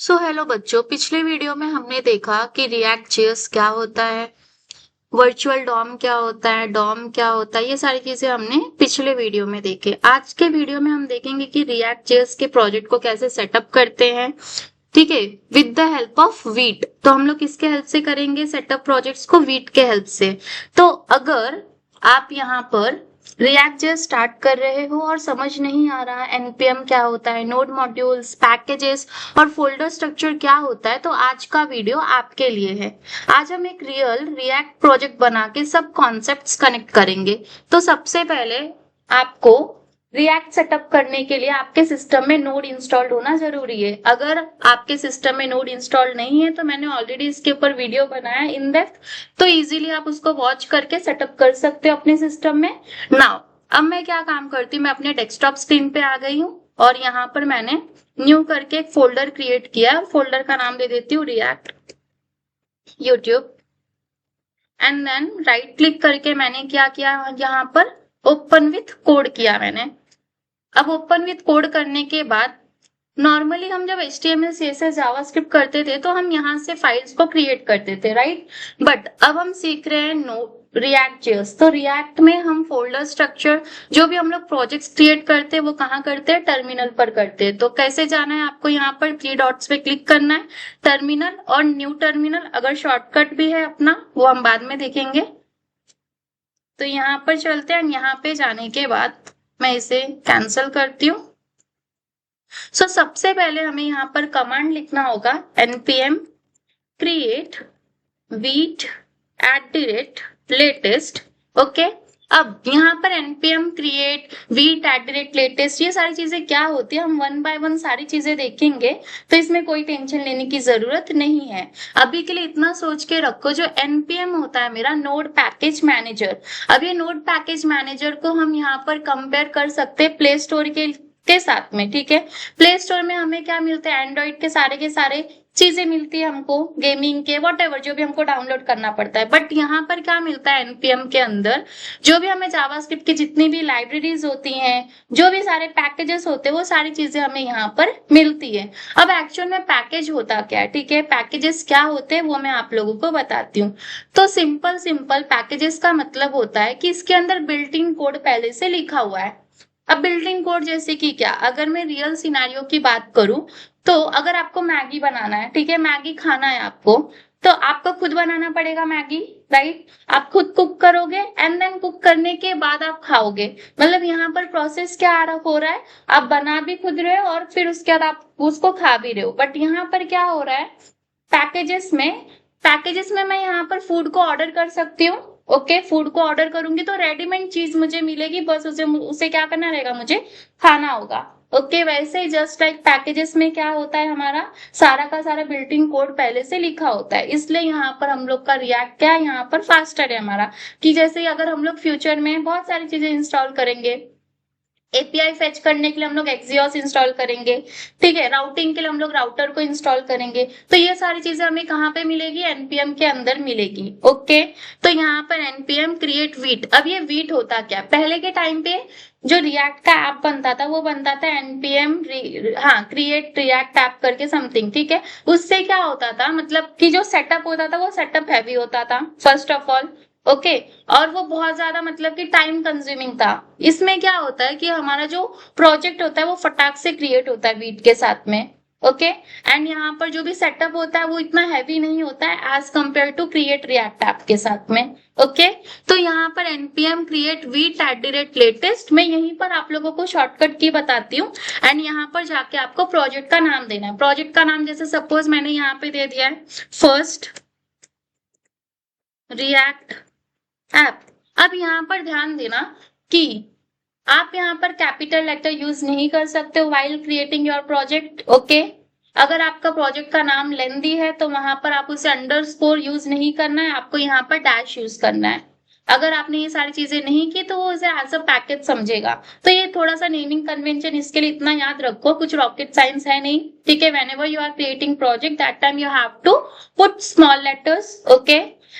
Hello बच्चों, पिछले video में हमने देखा कि रिएक्ट जेएस क्या होता है, वर्चुअल डॉम क्या होता है, डॉम क्या होता है। ये सारी चीजें हमने पिछले वीडियो में देखे। आज के वीडियो में हम देखेंगे कि रिएक्ट जेएस के प्रोजेक्ट को कैसे सेटअप करते हैं। ठीक है, with the help of wheat. तो हम लोग किसके हेल्प से करेंगे सेटअप प्रोजेक्ट्स को? वीट के हेल्प से। तो अगर आप यहाँ पर रिएक्ट जेएस स्टार्ट कर रहे हो और समझ नहीं आ रहा एनपीएम क्या होता है, नोड मॉड्यूल्स, पैकेजेस और फोल्डर स्ट्रक्चर क्या होता है, तो आज का वीडियो आपके लिए है। आज हम एक रियल रिएक्ट प्रोजेक्ट बना के सब कॉन्सेप्ट्स कनेक्ट करेंगे। तो सबसे पहले आपको रिएक्ट सेटअप करने के लिए आपके सिस्टम में नोड इंस्टॉल्ड होना जरूरी है। अगर आपके सिस्टम में नोड इंस्टॉल्ड नहीं है तो मैंने ऑलरेडी इसके ऊपर वीडियो बनाया इन डेप्थ, तो इजीली आप उसको वॉच करके सेटअप कर सकते हो अपने सिस्टम में। नाउ अब मैं क्या काम करती हूँ, मैं अपने डेस्कटॉप स्क्रीन पे आ गई हूँ और यहाँ पर मैंने न्यू करके एक फोल्डर क्रिएट किया। फोल्डर का नाम दे देती हूँ react YouTube. And then right click करके मैंने क्या किया, यहाँ पर ओपन विथ कोड किया मैंने। अब ओपन विथ कोड करने के बाद नॉर्मली हम जब HTML CSS जावास्क्रिप्ट करते थे तो हम यहाँ से फाइल्स को क्रिएट करते थे, राइट। बट अब हम सीख रहे हैं रिएक्ट जेएस। तो रिएक्ट में हम फोल्डर स्ट्रक्चर, जो भी हम लोग प्रोजेक्ट्स क्रिएट करते हैं वो कहाँ करते हैं? टर्मिनल पर करते हैं। तो कैसे जाना है आपको? यहाँ पर 3 डॉट्स पे क्लिक करना है, टर्मिनल और न्यू टर्मिनल। अगर शॉर्टकट भी है अपना वो हम बाद में देखेंगे। तो यहाँ पर चलते हैं। यहाँ पे जाने के बाद मैं इसे कैंसिल करती हूँ। सबसे पहले हमें यहाँ पर कमांड लिखना होगा npm create wheat @latest। Okay, अब यहाँ पर npm create वीट @latest ये सारी चीजें क्या होती है, हम वन बाय वन सारी चीजें देखेंगे, तो इसमें कोई टेंशन लेने की जरूरत नहीं है। अभी के लिए इतना सोच के रखो, जो npm होता है मेरा नोड पैकेज मैनेजर। अब ये नोड पैकेज मैनेजर को हम यहाँ पर कंपेयर कर सकते हैं प्ले स्टोर के साथ में। ठीक है, प्ले स्टोर में हमें क्या मिलता है? एंड्रॉइड के सारे चीजें मिलती है हमको, गेमिंग के वॉट जो भी हमको डाउनलोड करना पड़ता है। बट यहाँ पर क्या मिलता है एनपीएम के अंदर? जो भी हमें जावास्क्रिप्ट की जितनी भी लाइब्रेरीज होती हैं, जो भी सारे पैकेजेस होते हैं, वो सारी चीजें हमें यहाँ पर मिलती है। अब एक्चुअल में पैकेज होता क्या है? ठीक है, पैकेजेस क्या होते हैं वो मैं आप लोगों को बताती हूँ। तो सिंपल पैकेजेस का मतलब होता है कि इसके अंदर बिल्ट इन कोड पहले से लिखा हुआ है। अब बिल्डिंग कोड जैसे कि क्या, अगर मैं रियल सिनेरियो की बात करूं तो अगर आपको मैगी बनाना है, ठीक है, मैगी खाना है आपको, तो आपको खुद बनाना पड़ेगा मैगी, राइट। आप खुद कुक करोगे एंड देन कुक करने के बाद आप खाओगे। मतलब यहाँ पर प्रोसेस क्या हो रहा है, आप बना भी खुद रहे हो और फिर उसके बाद आप उसको खा भी रहे हो। बट यहाँ पर क्या हो रहा है, पैकेजेस में मैं यहाँ पर फूड को ऑर्डर कर सकती हूँ। ओके, फूड को ऑर्डर करूंगी तो रेडीमेड चीज मुझे मिलेगी, बस उसे क्या करना रहेगा, मुझे खाना होगा। ओके, वैसे ही जस्ट लाइक पैकेजेस में क्या होता है, हमारा सारा का सारा बिल्ट इन कोड पहले से लिखा होता है। इसलिए यहाँ पर हम लोग का रिएक्ट क्या है, यहाँ पर फास्टर है हमारा। कि जैसे अगर हम लोग फ्यूचर में बहुत सारी चीजें इंस्टॉल करेंगे, एपीआई फेच करने के लिए हम लोग एक्सियोस इंस्टॉल करेंगे, ठीक है, राउटिंग के लिए हम लोग राउटर को इंस्टॉल करेंगे, तो ये सारी चीजें हमें कहाँ पे मिलेगी? एनपीएम के अंदर मिलेगी। ओके, तो यहाँ पर एनपीएम क्रिएट वीट। अब ये वीट होता क्या, पहले के टाइम पे जो रिएक्ट का ऐप बनता था वो बनता था एनपीएम क्रिएट रिएक्ट ऐप करके समथिंग, ठीक है। उससे क्या होता था, मतलब कि जो सेटअप होता था वो सेटअप हैवी होता था फर्स्ट ऑफ ऑल। ओके, और वो बहुत ज्यादा मतलब कि टाइम कंज्यूमिंग था। इसमें क्या होता है कि हमारा जो प्रोजेक्ट होता है वो फटाक से क्रिएट होता है वीट के साथ में। ओके, एंड यहाँ पर जो भी सेटअप होता है वो इतना हैवी नहीं होता है as compare to create react app के साथ में। ओके, तो यहाँ पर npm create वीट @latest मैं यहीं पर आप लोगों को शॉर्टकट की बताती हूँ। एंड यहाँ पर जाके आपको प्रोजेक्ट का नाम देना है। प्रोजेक्ट का नाम जैसे सपोज मैंने यहाँ पे दे दिया है फर्स्ट रिएक्ट ऐप। अब यहाँ पर ध्यान देना कि आप यहाँ पर कैपिटल लेटर यूज नहीं कर सकते हो while creating your project. Okay, अगर आपका प्रोजेक्ट का नाम लेंदी है तो वहां पर आप उसे अंडरस्कोर यूज नहीं करना है, आपको यहाँ पर डैश यूज करना है। अगर आपने ये सारी चीजें नहीं की तो वो उसे एज अ पैकेज समझेगा। तो ये थोड़ा सा नेमिंग कन्वेंशन, इसके लिए इतना याद रखो, कुछ रॉकेट साइंस है नहीं, ठीक है। Whenever you are creating project that time you have to put small letters. Okay,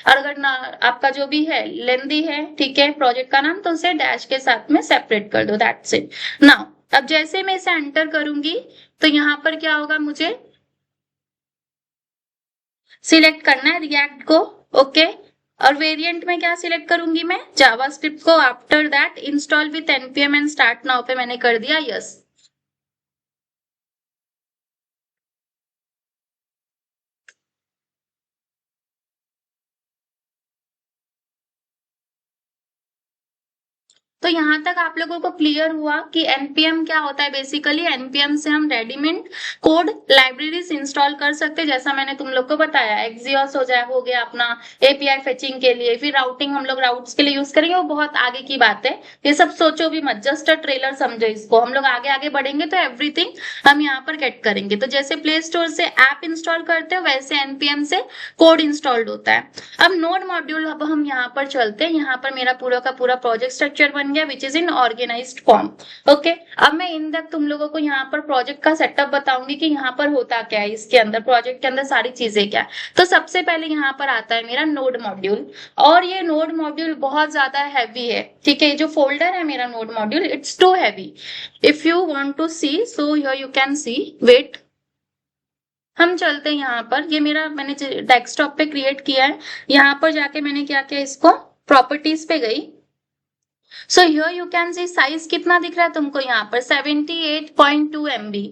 और अगर ना आपका जो भी है लेंदी है, ठीक है, प्रोजेक्ट का नाम, तो उसे डैश के साथ में सेपरेट कर दो, दैट्स इट। नाउ अब जैसे मैं इसे एंटर करूंगी तो यहाँ पर क्या होगा, मुझे सिलेक्ट करना है रिएक्ट को, ओके। और वेरिएंट में क्या सिलेक्ट करूंगी मैं, जावास्क्रिप्ट को। After that install with npm and start now पे मैंने कर दिया यस। तो यहाँ तक आप लोगों को क्लियर हुआ कि npm क्या होता है। बेसिकली npm से हम रेडीमेड कोड लाइब्रेरीज इंस्टॉल कर सकते हैं, जैसा मैंने तुम लोग को बताया। एक्सियोस हो गया अपना एपीआई फेचिंग के लिए, फिर राउटिंग हम लोग राउट्स के लिए यूज करेंगे, वो बहुत आगे की बात है। ये सब सोचो भी मत, जस्ट अ ट्रेलर समझो इसको। हम लोग आगे आगे बढ़ेंगे तो एवरीथिंग हम यहाँ पर गेट करेंगे। तो जैसे प्ले स्टोर से ऐप इंस्टॉल करते हो वैसे npm से कोड इंस्टॉल्ड होता है। अब नोड मॉड्यूल, अब हम यहाँ पर चलते हैं। यहाँ पर मेरा पूरा का पूरा प्रोजेक्ट स्ट्रक्चर बन गया which is in organised form, okay. अब मैं इन डेप्थ तुम लोगों को यहाँ पर प्रोजेक्ट का सेटअप बताऊंगी कि यहाँ पर होता क्या है, इसके अंदर प्रोजेक्ट के अंदर सारी चीजें क्या है। तो सबसे पहले यहाँ पर आता है मेरा नोड मॉड्यूल, और ये नोड मॉड्यूल बहुत ज्यादा हैवी है, ठीक है। जो फोल्डर है मेरा node module, it's too heavy. If you want to see, so here you can see, wait. हम चलते हैं यहाँ पर, ये मेरा मैंने डेस्कटॉप पे क्रिएट किया है। यहाँ पर जाके मैंने क्या किया, इसको प्रॉपर्टीज पे गई। सो here you can C size कितना दिख रहा है तुमको यहाँ पर, 78.2 MB।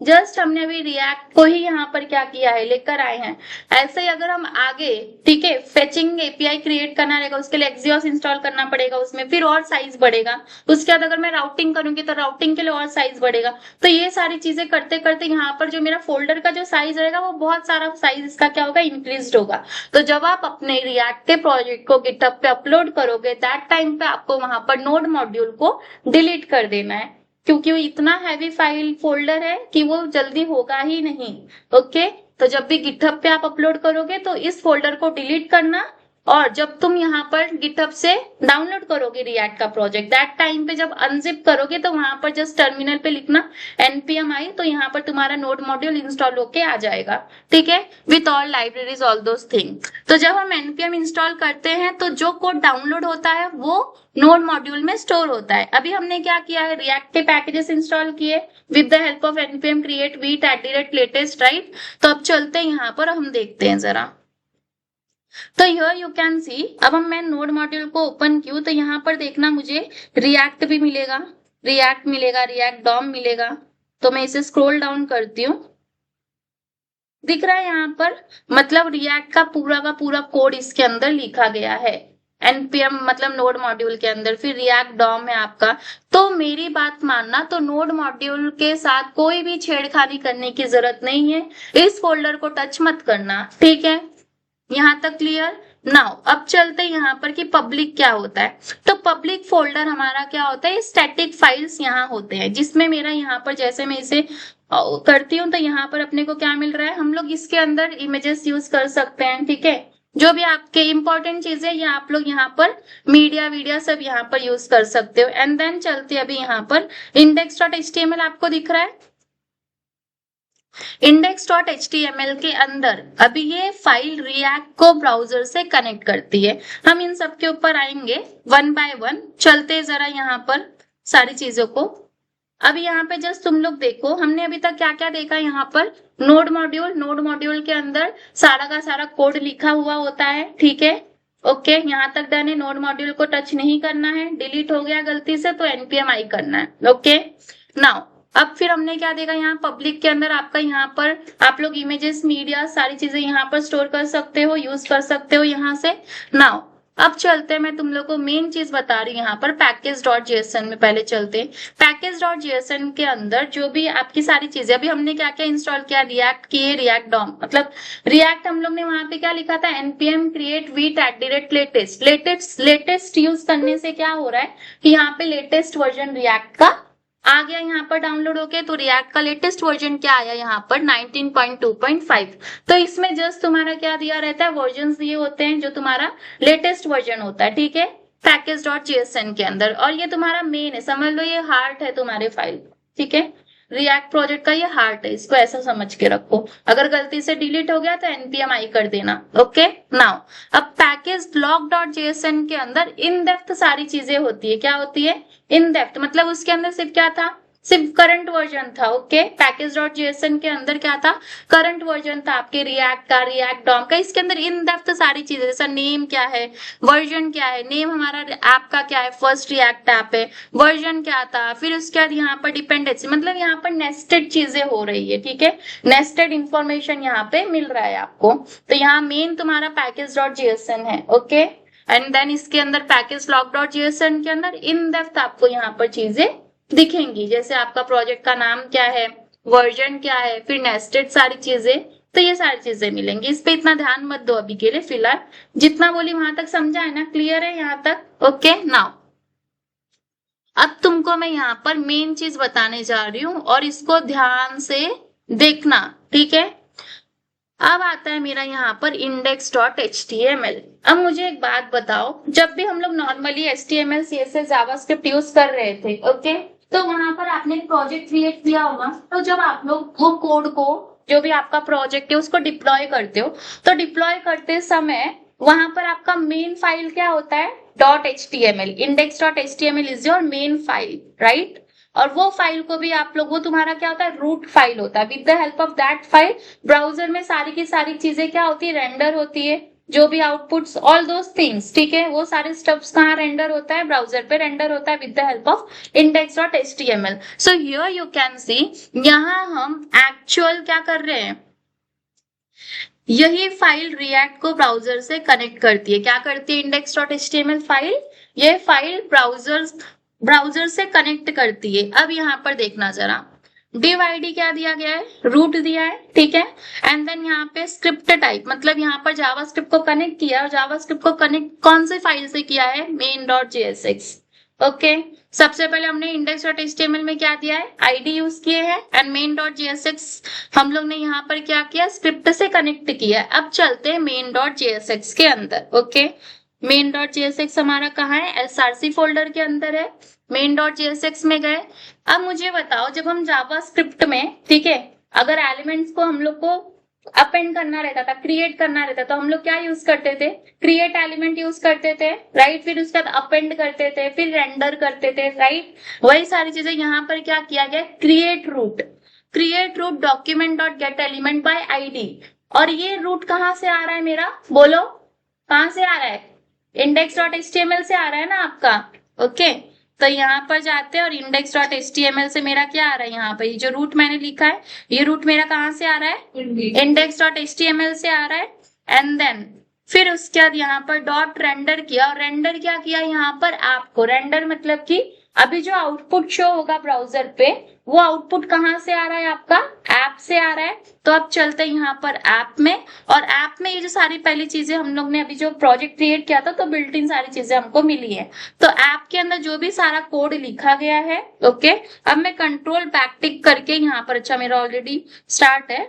जस्ट हमने अभी रिएक्ट को ही यहाँ पर क्या किया है, लेकर आए हैं। ऐसे ही अगर हम आगे, ठीक है, फेचिंग एपीआई क्रिएट करना रहेगा, उसके लिए एक्सियोस इंस्टॉल करना पड़ेगा, उसमें फिर और साइज बढ़ेगा। उसके बाद अगर मैं राउटिंग करूंगी तो राउटिंग के लिए और साइज बढ़ेगा। तो ये सारी चीजें करते करते यहाँ पर जो मेरा फोल्डर का जो साइज रहेगा वो बहुत सारा साइज इसका क्या होगा, इंक्रीज होगा। तो जब आप अपने रिएक्ट के प्रोजेक्ट को गिटहब पे अपलोड करोगे, दैट टाइम पे आपको वहां पर नोड मॉड्यूल को डिलीट कर देना है, क्योंकि वो इतना हैवी फाइल फोल्डर है कि वो जल्दी होगा ही नहीं, ओके। तो जब भी गिटहब पे आप अपलोड करोगे तो इस फोल्डर को डिलीट करना, और जब तुम यहाँ पर गिटहब से डाउनलोड करोगे रिएक्ट का प्रोजेक्ट, दैट टाइम पे जब अनजिप करोगे तो वहां पर जस्ट टर्मिनल पे लिखना npm i, तो यहाँ पर तुम्हारा नोड मॉड्यूल इंस्टॉल होके आ जाएगा, ठीक है, with all libraries all those thing. तो जब हम npm इंस्टॉल करते हैं तो जो कोड डाउनलोड होता है वो नोड मॉड्यूल में स्टोर होता है। अभी हमने क्या किया है, रिएक्ट के पैकेजेस इंस्टॉल किए with the help of npm create vite @latest, right. तो अब चलते हैं यहाँ पर, हम देखते हैं जरा। तो हियर यू कैन सी, अब हम मैं नोड मॉड्यूल को ओपन किया तो यहाँ पर देखना मुझे रिएक्ट भी मिलेगा, रिएक्ट मिलेगा, रिएक्ट डॉम मिलेगा। तो मैं इसे स्क्रॉल डाउन करती हूँ, दिख रहा है यहाँ पर, मतलब रिएक्ट का पूरा कोड इसके अंदर लिखा गया है npm मतलब नोड मॉड्यूल के अंदर। फिर रिएक्ट डॉम है आपका। तो मेरी बात मानना, तो नोड मॉड्यूल के साथ कोई भी छेड़खानी करने की जरूरत नहीं है, इस फोल्डर को टच मत करना, ठीक है। यहाँ तक क्लियर। नाउ अब चलते हैं यहाँ पर कि पब्लिक क्या होता है। तो पब्लिक फोल्डर हमारा क्या होता है, स्टैटिक फाइल्स यहाँ होते हैं, जिसमें मेरा यहाँ पर जैसे मैं इसे करती हूँ तो यहाँ पर अपने को क्या मिल रहा है, हम लोग इसके अंदर इमेजेस यूज कर सकते हैं, ठीक है। जो भी आपके इंपॉर्टेंट चीजें ये आप लोग यहाँ पर मीडिया वीडिया सब यहाँ पर यूज कर सकते हो। एंड देन चलते अभी यहाँ पर index.html आपको दिख रहा है। index.html के अंदर अभी ये फाइल रिएक्ट को ब्राउजर से कनेक्ट करती है। हम इन सब के ऊपर आएंगे वन बाय वन, चलते जरा यहाँ पर सारी चीजों को। अभी यहाँ पे जस्ट तुम लोग देखो, हमने अभी तक क्या क्या देखा। यहाँ पर नोड मॉड्यूल के अंदर सारा का सारा कोड लिखा हुआ होता है, ठीक है, ओके। यहाँ तक डन है। नोड मॉड्यूल को टच नहीं करना है, डिलीट हो गया गलती से तो npm i करना है, ओके। नाउ अब फिर हमने क्या देखा, यहाँ पब्लिक के अंदर आपका यहाँ पर आप लोग इमेजेस मीडिया सारी चीजें यहाँ पर स्टोर कर सकते हो, यूज कर सकते हो यहाँ से। नाउ अब चलते हैं, मैं तुम लोग को मेन चीज बता रही हूँ यहाँ पर package.json में। पहले चलते हैं package.json के अंदर जो भी आपकी सारी चीजें, अभी हमने क्या क्या इंस्टॉल किया, रिएक्ट किए, रिएक्ट डॉम मतलब रिएक्ट हम लोग ने वहां पे क्या लिखा था, npm create vite @latest। Latest use करने से क्या हो रहा है कि यहाँ पे लेटेस्ट वर्जन रिएक्ट का आ गया यहाँ पर डाउनलोड होके। तो रिएक्ट का लेटेस्ट वर्जन क्या आया यहाँ पर 19.2.5। तो इसमें जस्ट तुम्हारा क्या दिया रहता है, वर्जन दिए होते हैं जो तुम्हारा लेटेस्ट वर्जन होता है, ठीक है, package.json के अंदर। और ये तुम्हारा मेन है, समझ लो ये हार्ट है तुम्हारे फाइल, ठीक है। रिएक्ट प्रोजेक्ट का ये हार्ट है, इसको ऐसा समझ के रखो। अगर गलती से डिलीट हो गया तो npm i कर देना, ओके। नाउ अब पैकेज log.json के अंदर इन डेप्थ सारी चीजें होती है। क्या होती है, इन डेप्थ मतलब उसके अंदर सिर्फ क्या था, सिर्फ करंट वर्जन था। ओके, पैकेज डॉट जेएसएन के अंदर क्या था, करंट वर्जन था आपके रिएक्ट का, रिएक्ट डॉम का। इसके अंदर इन डेप्थ सारी चीजें, जैसा नेम क्या है, वर्जन क्या है, नेम हमारा ऐप का क्या है, फर्स्ट रिएक्ट ऐप है, वर्जन क्या था, फिर उसके बाद यहाँ पर डिपेंडेंसी, मतलब यहाँ पर नेस्टेड चीजें हो रही है। ठीक है, नेस्टेड इंफॉर्मेशन यहाँ पे मिल रहा है आपको। तो यहाँ मेन तुम्हारा पैकेज डॉट जेएसएन है। ओके, एंड देन इसके अंदर पैकेज लॉग डॉट जेएसएन के अंदर इन डेप्थ आपको यहाँ पर चीजें दिखेंगी, जैसे आपका प्रोजेक्ट का नाम क्या है, वर्जन क्या है, फिर नेस्टेड सारी चीजें। तो ये सारी चीजें मिलेंगी, इस पे इतना ध्यान मत दो अभी के लिए। फिलहाल जितना बोली वहां तक समझा है ना, क्लियर है यहाँ तक? ओके, नाउ अब तुमको मैं यहाँ पर मेन चीज बताने जा रही हूँ और इसको ध्यान से देखना। ठीक है, अब आता है मेरा यहाँ पर index.html। अब मुझे एक बात बताओ, जब भी हम लोग normally HTML CSS JavaScript use कर रहे थे, ओके, तो वहां पर आपने एक प्रोजेक्ट क्रिएट किया होगा। तो जब आप लोग वो कोड को, जो भी आपका प्रोजेक्ट है, उसको डिप्लॉय करते हो, तो डिप्लॉय करते समय वहां पर आपका मेन फाइल क्या होता है, .html। index.html is your main file, right? और वो फाइल को भी आप लोग, वो तुम्हारा क्या होता है, रूट फाइल होता है। With the help of that file browser में सारी की सारी चीजें क्या होती है, रेंडर होती है, जो भी आउटपुट्स, ऑल दोस थिंग्स। ठीक है, वो सारे स्टफ्स कहाँ रेंडर होता है, ब्राउजर पे रेंडर होता है with the help of index.html। So here you can सी, यहाँ हम एक्चुअल क्या कर रहे हैं, यही फाइल रिएक्ट को ब्राउजर से कनेक्ट करती है। क्या करती है, index.html फाइल, ये फाइल ब्राउजर से कनेक्ट करती है। अब यहाँ पर देखना जरा, div id क्या दिया गया है, रूट दिया है। ठीक है, एंड देन यहाँ पे स्क्रिप्ट टाइप, मतलब यहाँ पर जावास्क्रिप्ट को कनेक्ट किया, और जावास्क्रिप्ट को कनेक्ट कौन से फाइल से किया है, main.jsx। ओके, सबसे पहले हमने index.html में क्या दिया है, आईडी यूज किए हैं, एंड main.jsx हम लोग ने यहाँ पर क्या किया, स्क्रिप्ट से कनेक्ट किया। अब चलते हैं main.jsx के अंदर। ओके, main.jsx हमारा कहाँ है, src फोल्डर के अंदर है। main.jsx में गए। अब मुझे बताओ, जब हम जावास्क्रिप्ट में, ठीक है, अगर एलिमेंट्स को हम लोग को अपेंड करना रहता था, क्रिएट करना रहता, तो हम लोग क्या यूज करते थे, क्रिएट एलिमेंट यूज करते थे, राइट? फिर उसके बाद अपेंड करते थे, फिर रेंडर करते थे, राइट? वही सारी चीजें यहाँ पर क्या किया गया, create root document dot get element by ID. और ये रूट कहाँ से आ रहा है मेरा, बोलो कहाँ से आ रहा है, index.html से आ रहा है ना आपका। ओके, तो यहाँ पर जाते हैं और index.html से मेरा क्या आ रहा है, यहाँ पर ये जो रूट मैंने लिखा है, ये रूट मेरा कहाँ से आ रहा है, index.html से आ रहा है। एंड देन फिर उसके बाद यहाँ पर डॉट रेंडर किया, और रेंडर क्या किया यहाँ पर, आपको रेंडर मतलब कि अभी जो आउटपुट शो होगा ब्राउजर पे, वो आउटपुट कहाँ से आ रहा है, आपका ऐप से आ रहा है। तो अब चलते हैं यहाँ पर ऐप में, और ऐप में ये जो सारी पहली चीजें हम लोग ने अभी जो प्रोजेक्ट क्रिएट किया था, तो बिल्ट इन सारी चीजें हमको मिली है। तो ऐप के अंदर जो भी सारा कोड लिखा गया है, ओके, अब मैं कंट्रोल बैक टिक करके यहाँ पर, अच्छा मेरा ऑलरेडी स्टार्ट है,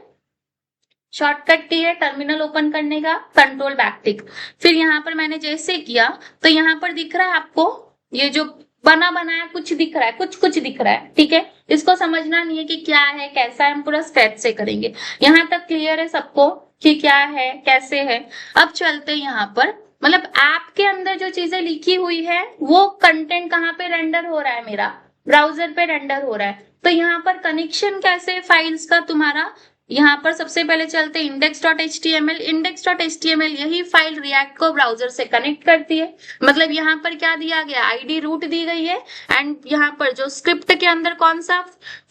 शॉर्टकट की है टर्मिनल ओपन करने का, कंट्रोल बैक टिक। फिर यहाँ पर मैंने जैसे किया, तो यहाँ पर दिख रहा है आपको, ये जो बना बनाया कुछ दिख रहा है, कुछ दिख रहा है। ठीक है, इसको समझना नहीं है कि क्या है कैसा है, हम पूरा स्केच से करेंगे। यहाँ तक क्लियर है सबको कि क्या है कैसे है? अब चलते हैं यहाँ पर, मतलब ऐप के अंदर जो चीजें लिखी हुई है, वो कंटेंट कहाँ पे रेंडर हो रहा है, मेरा ब्राउजर पे रेंडर हो रहा है। तो यहाँ पर कनेक्शन कैसे फाइल्स का तुम्हारा, यहाँ पर सबसे पहले चलते index.html। index.html यही फाइल रिएक्ट को ब्राउजर से कनेक्ट करती है। मतलब यहाँ पर क्या दिया गया, आईडी रूट दी गई है, एंड यहाँ पर जो स्क्रिप्ट के अंदर कौन सा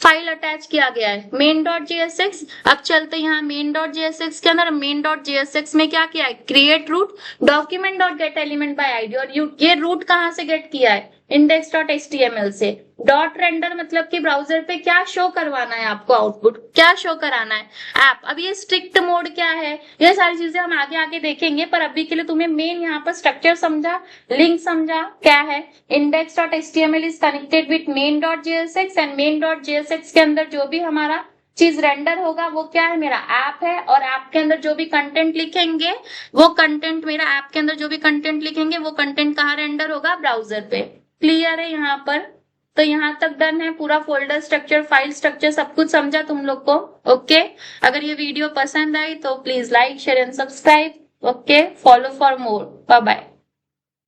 फाइल अटैच किया गया है, main.jsx। अब चलते यहाँ main.jsx के अंदर, main.jsx में क्या किया है, create root document dot get element by ID. और ये रूट कहाँ से गेट किया है, index.html से। डॉट रेंडर मतलब कि ब्राउजर पे क्या शो करवाना है आपको, आउटपुट क्या शो कराना है, ऐप। अब ये स्ट्रिक्ट मोड क्या है, ये सारी चीजें हम आगे आगे देखेंगे, पर अभी के लिए तुम्हें मेन यहाँ पर स्ट्रक्चर समझा, लिंक समझा क्या है। index.html is connected with main.jsx, and main.jsx के अंदर जो भी हमारा चीज रेंडर होगा वो क्या है, मेरा ऐप है। और ऐप के अंदर जो भी कंटेंट लिखेंगे, वो कंटेंट मेरा ऐप के अंदर जो भी कंटेंट लिखेंगे, वो कंटेंट कहाँ रेंडर होगा, ब्राउजर पे। क्लियर है यहाँ पर? तो यहाँ तक डन है, पूरा फोल्डर स्ट्रक्चर, फाइल स्ट्रक्चर सब कुछ समझा तुम लोग को। ओके, अगर ये वीडियो पसंद आई तो please like share and subscribe. Okay, follow for more. Bye bye.